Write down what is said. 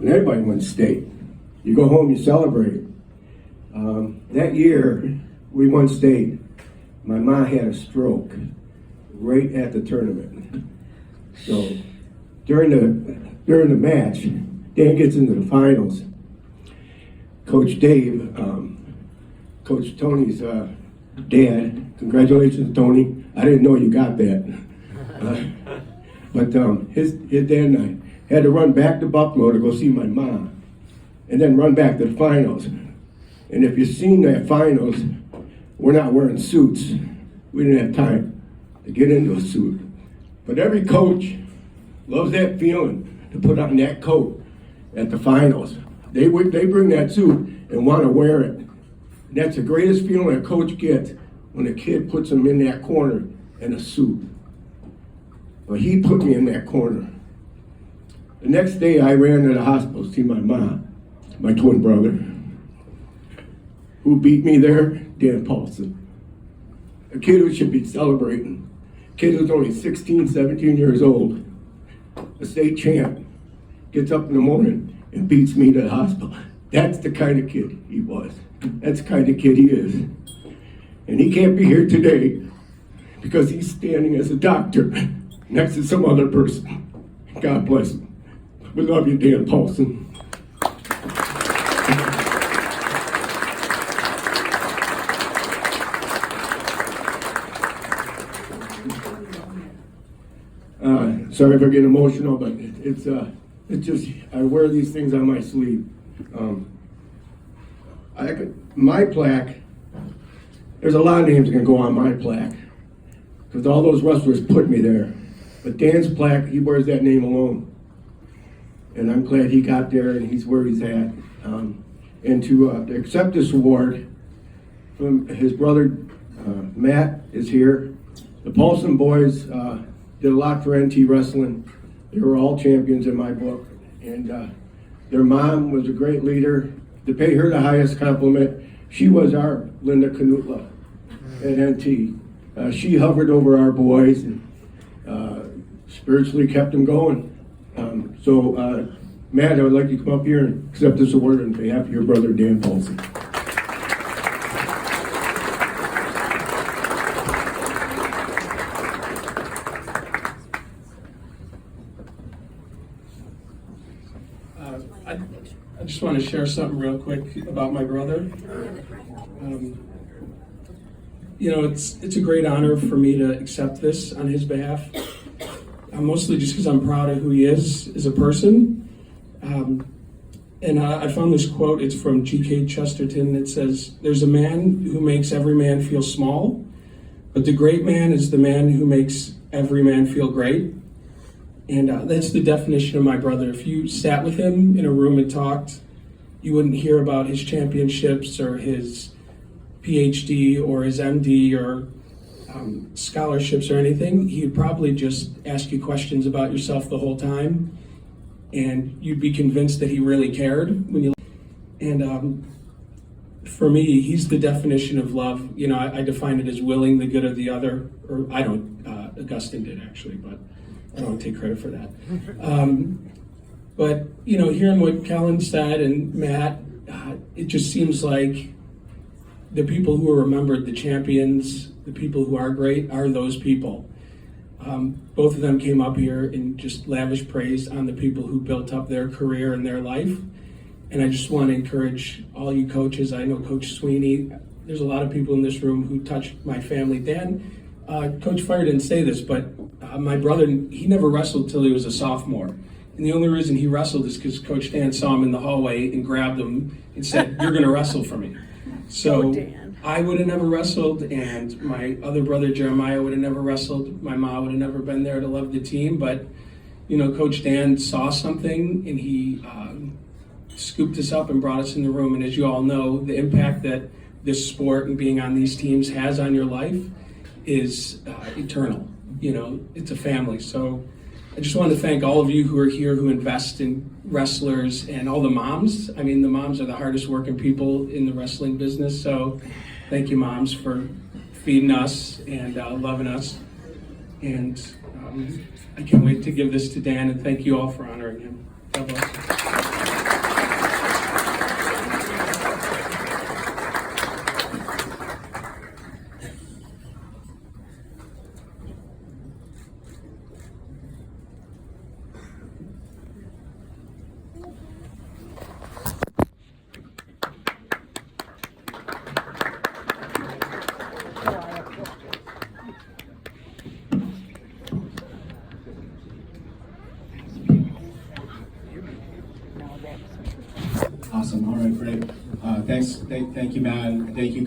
and everybody wins state. You go home, you celebrate. That year, we won state. My mom had a stroke right at the tournament. So during the match, Dan gets into the finals. Coach Dave, Coach Tony's dad, congratulations, Tony. I didn't know you got that. But his dad and I had to run back to Buffalo to go see my mom, and then run back to the finals. And if you've seen that finals, we're not wearing suits. We didn't have time to get into a suit. But every coach loves that feeling to put on that coat at the finals. They bring that suit and want to wear it. And that's the greatest feeling a coach gets when a kid puts him in that corner in a suit. But he put me in that corner. The next day I ran to the hospital to see my mom, my twin brother. Who beat me there? Dan Poulsen. A kid who should be celebrating. A kid who's only 16, 17 years old. A state champ. Gets up in the morning and beats me to the hospital. That's the kind of kid he was. That's the kind of kid he is. And he can't be here today because he's standing as a doctor next to some other person. God bless him. We love you, Dan Poulsen. Sorry for getting emotional, but it's just, I wear these things on my sleeve. My plaque, there's a lot of names that can go on my plaque, because all those wrestlers put me there. But Dan's plaque, he wears that name alone. And I'm glad he got there and he's where he's at. And to accept this award from his brother, Matt is here. The Poulsen boys did a lot for NT Wrestling. They were all champions in my book. And their mom was a great leader. To pay her the highest compliment, she was our Linda Canutla at NT. She hovered over our boys and spiritually kept them going. So Matt, I would like you to come up here and accept this award on behalf of your brother, Dan Poulsen. I just want to share something real quick about my brother. It's a great honor for me to accept this on his behalf. Mostly just because I'm proud of who he is as a person. And I found this quote, it's from G.K. Chesterton. It says, "There's a man who makes every man feel small, but the great man is the man who makes every man feel great." And that's the definition of my brother. If you sat with him in a room and talked, you wouldn't hear about his championships or his PhD or his MD or scholarships or anything. He'd probably just ask you questions about yourself the whole time, and you'd be convinced that he really cared when you. And for me, he's the definition of love. I define it as willing the good of the other, or I don't. Augustine did actually, but I don't take credit for that. But hearing what Kellen said and Matt, it just seems like the people who are remembered, the champions, the people who are great, are those people. Both of them came up here and just lavish praise on the people who built up their career and their life. And I just want to encourage all you coaches. I know Coach Sweeney, there's a lot of people in this room who touched my family. Dan, Coach Fire didn't say this, but my brother, he never wrestled till he was a sophomore. And the only reason he wrestled is because Coach Dan saw him in the hallway and grabbed him and said, "You're going to wrestle for me." So I would have never wrestled, and my other brother Jeremiah would have never wrestled. My mom would have never been there to love the team, but Coach Dan saw something and he scooped us up and brought us in the room. And as you all know, the impact that this sport and being on these teams has on your life is eternal. It's a family. So I just want to thank all of you who are here who invest in wrestlers and all the moms. I mean, the moms are the hardest working people in the wrestling business. So thank you, moms, for feeding us and loving us. And I can't wait to give this to Dan, and thank you all for honoring him. God bless. Awesome. All right, great. Thank you, Matt, and thank you.